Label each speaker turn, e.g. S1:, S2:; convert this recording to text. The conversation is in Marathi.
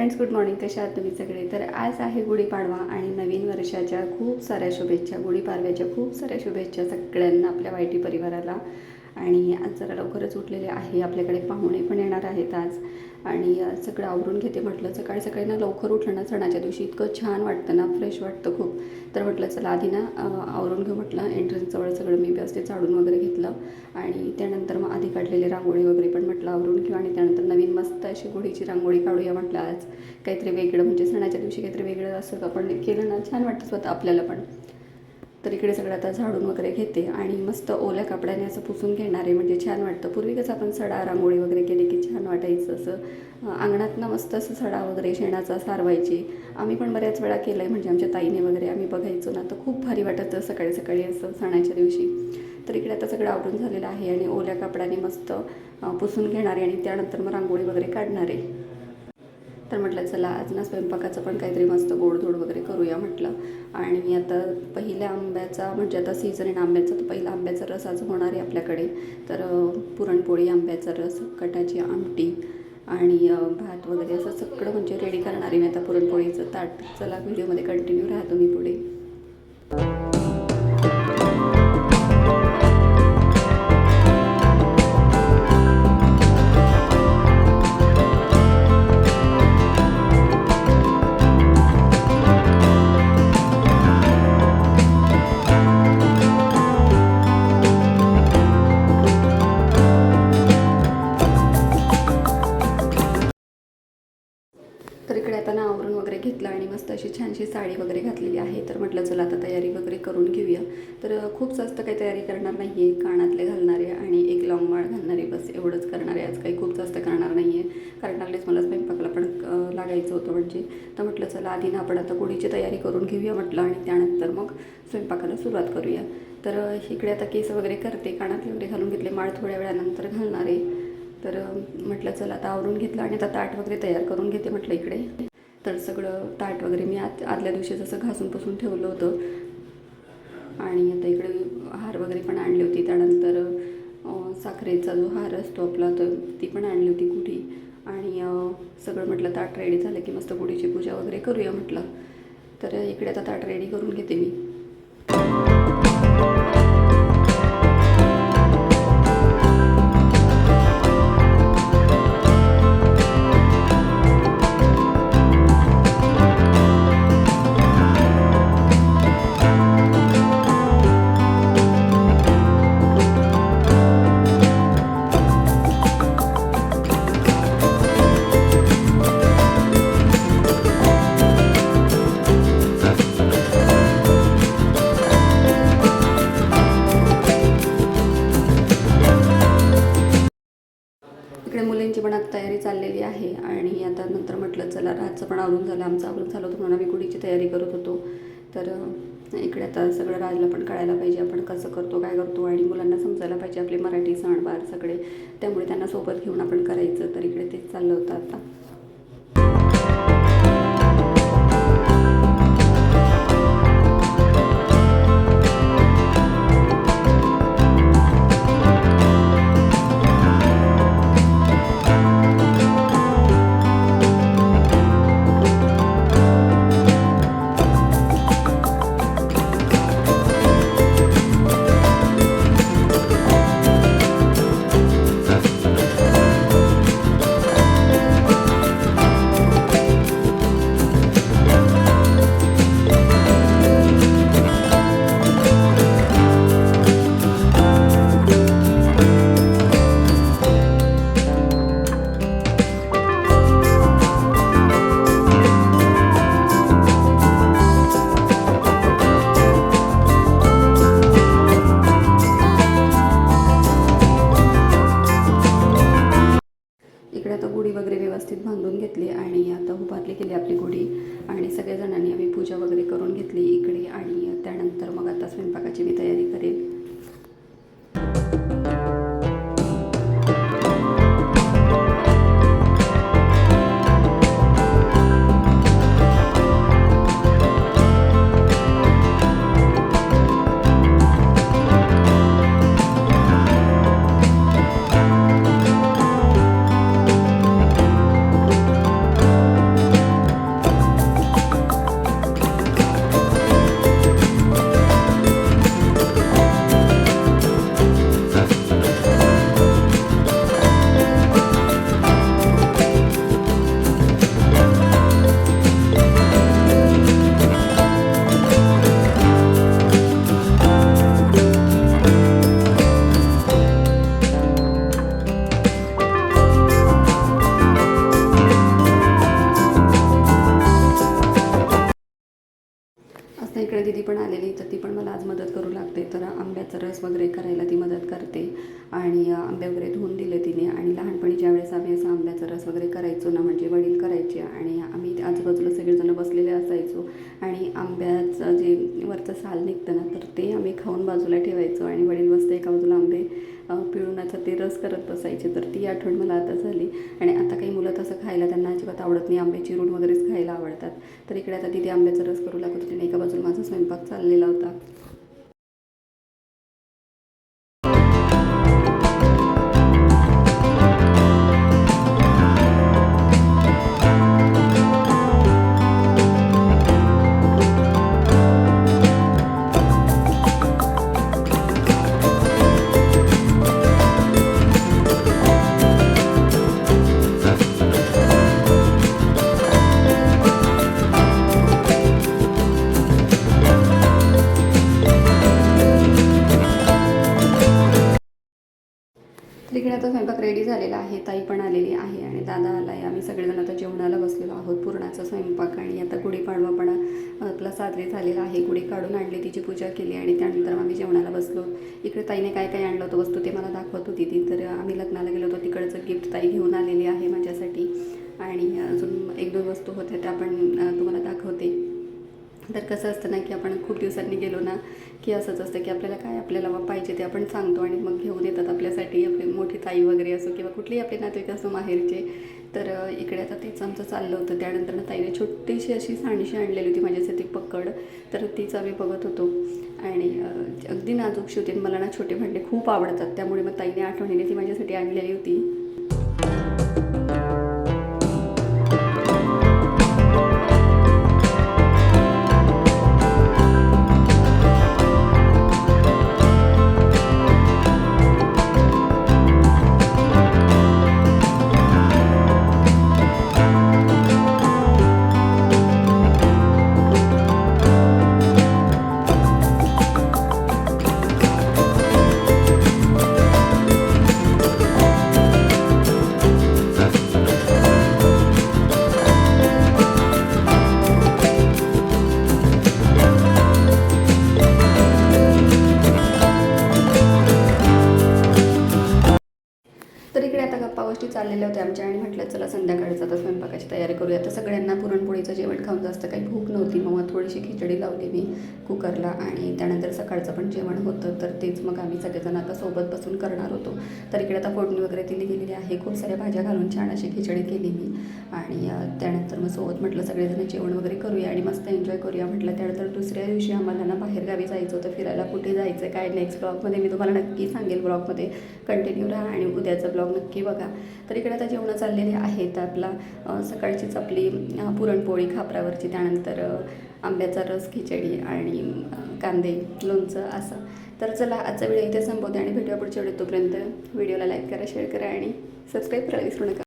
S1: Friends, good morning. कशा आहात तुम्ही सगळे? तर आज आहे गुढीपाडवा आणि नवीन वर्षाच्या खूप साऱ्या शुभेच्छा, गुढीपाडव्याच्या खूप साऱ्या शुभेच्छा सगळ्यांना, आपल्या वाय टी परिवाराला. आणि आज जरा लवकरच उठलेले आहे, आपल्याकडे पाहुणे पण येणार आहेत आज. आणि सगळं आवरून घेते म्हटलं. सकाळी सकाळी ना लवकर उठलं ना सणाच्या दिवशी इतकं छान वाटतं ना, फ्रेश वाटतं खूप. तर म्हटलं चला आधी ना आवरून घेऊ म्हटलं. एंट्रन्सजवळ सगळं मी व्यवस्थित झाडून वगैरे घेतलं आणि त्यानंतर मग आधी काढलेली रांगोळी वगैरे पण म्हटलं आवरून घेऊ. आणि त्यानंतर नवीन मस्त अशी गुढीची रांगोळी काढूया म्हटलं. आज काहीतरी वेगळं, म्हणजे सणाच्या दिवशी काहीतरी वेगळं असं आपण केलं ना छान वाटतं स्वतः आपल्याला पण. तर इकडे सगळं आता झाडून वगैरे घेते आणि मस्त ओल्या कपड्याने असं पुसून घेणार आहे, म्हणजे छान वाटतं. पूर्वी कसं आपण सडा रांगोळी वगैरे केली की छान वाटायचं, असं अंगणातनं मस्त असं सडा वगैरे शेणाचा सारवायची. आम्ही पण बऱ्याच वेळा केलं आहे, म्हणजे आमच्या ताईने वगैरे आम्ही बघायचो ना, तर खूप भारी वाटतं सकाळी सकाळी असं सणाच्या दिवशी. तर इकडे आता सगळं आवरून झालेलं आहे आणि ओल्या कपड्याने मस्त पुसून घेणार आहे आणि त्यानंतर मग रांगोळी वगैरे काढणार आहे. तर म्हटलं चला आज ना स्वयंपाकाचं पण काहीतरी मस्त गोडधोड वगैरे करूया म्हटलं. आणि मी आता पहिल्या आंब्याचा, म्हणजे आता सीझन आहे ना आंब्याचा, तर पहिला आंब्याचा रस आज होणार आहे आपल्याकडे. तर पुरणपोळी, आंब्याचा रस, कटाची आमटी आणि भात वगैरे असं सगळं म्हणजे रेडी करणार आहे मी आता पुरणपोळीचं ताट. चला व्हिडिओमध्ये कंटिन्यू राहतो मी पुढे. तर इकडे आता ना आवरून वगैरे घेतलं आणि मस्त अशी छानशी साडी वगैरे घातलेली आहे. तर म्हटलं चला आता तयारी वगैरे करून घेऊया. तर खूप जास्त काही तयारी करणार नाही आहे. कानातले घालणारे आणि एक लॉंग माळ घालणारे, बस एवढंच करणार आहे आज. काही खूप जास्त करणार नाही आहे, कारण लागलेच मला स्वयंपाकाला पण लागायचं होतं म्हणजे. तर म्हटलं चला आधी ना आपण आता गुढीची तयारी करून घेऊया म्हटलं आणि त्यानंतर मग स्वयंपाकाला सुरुवात करूया. तर इकडे आता केस वगैरे करते, कानातले वगैरे घालून घेतले, माळ थोड्या वेळानंतर घालणार आहे. तर म्हटलं चला आता आवरून घेतलं आणि आता ताट वगैरे तयार करून घेते म्हटलं इकडे. तर सगळं ताट वगैरे मी आदल्या दिवशी जसं घासून पुसून ठेवलं होतं. आणि आता इकडे हार वगैरे पण आणली होती. त्यानंतर साखरेचा जो हार असतो आपला, तर ती पण आणली होती गुढी. आणि सगळं म्हटलं ताट रेडी झालं की मस्त गुढीची पूजा वगैरे करूया म्हटलं. तर इकडे आता ताट रेडी करून घेते मी. इकडे मुलींची पण आता तयारी चाललेली आहे. आणि आता नंतर म्हटलं चला रातचं पण आवरून झालं, आमचं आवरून झालं होतं म्हणून आम्ही गुढीची तयारी करत होतो. तर इकडे आता सगळं राजला पण कळायला पाहिजे आपण कसं करतो, काय करतो, आणि मुलांना समजायला पाहिजे आपले मराठी सणवार सगळे. त्यामुळे त्यांना सोबत घेऊन आपण करायचं. तर इकडे तेच चाललं होतं आता. इकडे आता गुढी वगैरे व्यवस्थित बांधून घेतली आणि आता उभारली गेली आपली गुढी. आणि सगळ्याजणांनी आम्ही पूजा वगैरे करून घेतली इकडे. आणि त्यानंतर मग आता स्वयंपाकाची मी तयारी करेल. आंब्याचा रस वगैरे करायला ती मदत करते आणि आंबे वगैरे धुवून दिले तिने. आणि लहानपणी ज्यावेळेस आम्ही असं आंब्याचा रस वगैरे करायचो ना, म्हणजे वडील करायचे आणि आम्ही आजूबाजूला सगळेजण बसलेले असायचो आणि आंब्याचं जे वरचं साल निघतं ना, तर ते आम्ही खाऊन बाजूला ठेवायचो आणि वडील मस्त एका बाजूला आंबे पिळूनाचा ते रस करत बसायचे. तर ती आठवण मला आता झाली. आणि आता काही मुलं तसं खायला त्यांना अजिबात आवडत नाही, आंबे चिरून वगैरेच खायला आवडतात. तर इकडे आता तिथे आंब्याचा रस करू लागत होती आणि एका बाजूला माझा स्वयंपाक चाललेला होता. तर इकडे आता स्वयंपाक रेडी झालेला आहे. ताई पण आलेली आहे आणि दादा आला आहे. आम्ही सगळेजण आता जेवणाला बसलेलो आहोत. पुरणाचा स्वयंपाक आणि आता गुढीपाडवा पण आपला साजरी झालेला आहे. गुढी काढून आणली, तिची पूजा केली आणि त्यानंतर आम्ही जेवणाला बसलो. इकडे ताईने काय काय आणलं होतं वस्तू ते मला दाखवत होती ती. तर आम्ही लग्नाला गेलो होतो, तिकडचं गिफ्ट ताई घेऊन आलेली आहे माझ्यासाठी. आणि अजून 1-2 वस्तू होत्या त्या पण तुम्हाला दाखवते. तर कसं असतं ना, की आपण खूप दिवसांनी गेलो ना, की असंच असतं की आपल्याला काय आपल्याला पाहिजे ते आपण सांगतो आणि मग घेऊन येतात आपल्यासाठी. आपली मोठी ताई वगैरे असो किंवा कुठलेही आपले नातेवाईक असो माहेरचे. तर इकडे आता तेच आमचं चाललं होतं. त्यानंतर ना ताईने छोटीशी अशी सांडशी आणलेली होती माझ्यासाठी पकड. तर तीच आम्ही बघत होतो आणि अगदी नाजूकशी होती. मला ना छोटे भांडे खूप आवडतात, त्यामुळे मग ताईने आठवणीने ती माझ्यासाठी आणलेली होती. तर इकडे आता गप्पा गोष्टी चाललेल्या होत्या आमच्या आणि म्हटलं चला संध्याकाळचं आता स्वयंपाकाची तयारी करूया. तर सगळ्यांना पुरणपोळीचं जेवण खाऊन जास्त काही भूक नव्हती, मग थोडीशी खिचडी लावली मी कुकरला आणि त्यानंतर सकाळचं पण जेवण होतं. तर तेच मग आम्ही सगळेजण आता सोबत बसून करणार होतो. तर इकडे आता फोडणी वगैरे दिली गेलेली आहे. खूप साऱ्या भाज्या घालून छान अशी खिचडी केली मी आणि त्यानंतर मग सोबत म्हटलं सगळेजण जेवण वगैरे करूया आणि मस्त एन्जॉय करूया म्हटलं. त्यानंतर दुसऱ्या दिवशी आम्हाला ना बाहेरगावी जायचं होतं फिरायला. कुठे जायचं काय नेक्स्ट ब्लॉगमध्ये मी तुम्हाला नक्की सांगेल. ब्लॉगमध्ये कंटिन्यू राहा आणि उद्याचा ब्लॉग नक्की बघा. तर इकडे आता जेवणं चाललेली आहेत. आपला सकाळचीच आपली पुरणपोळी खापरावरची, त्यानंतर आंब्याचा रस, खिचडी आणि कांदे लोणचं असं. तर चला आजचा व्हिडिओ इथे संपवते आणि भेटूया पुढच्या व्हिडिओ. तोपर्यंत व्हिडिओला लाईक करा, शेअर करा आणि सबस्क्राईब करायला विसरू नका.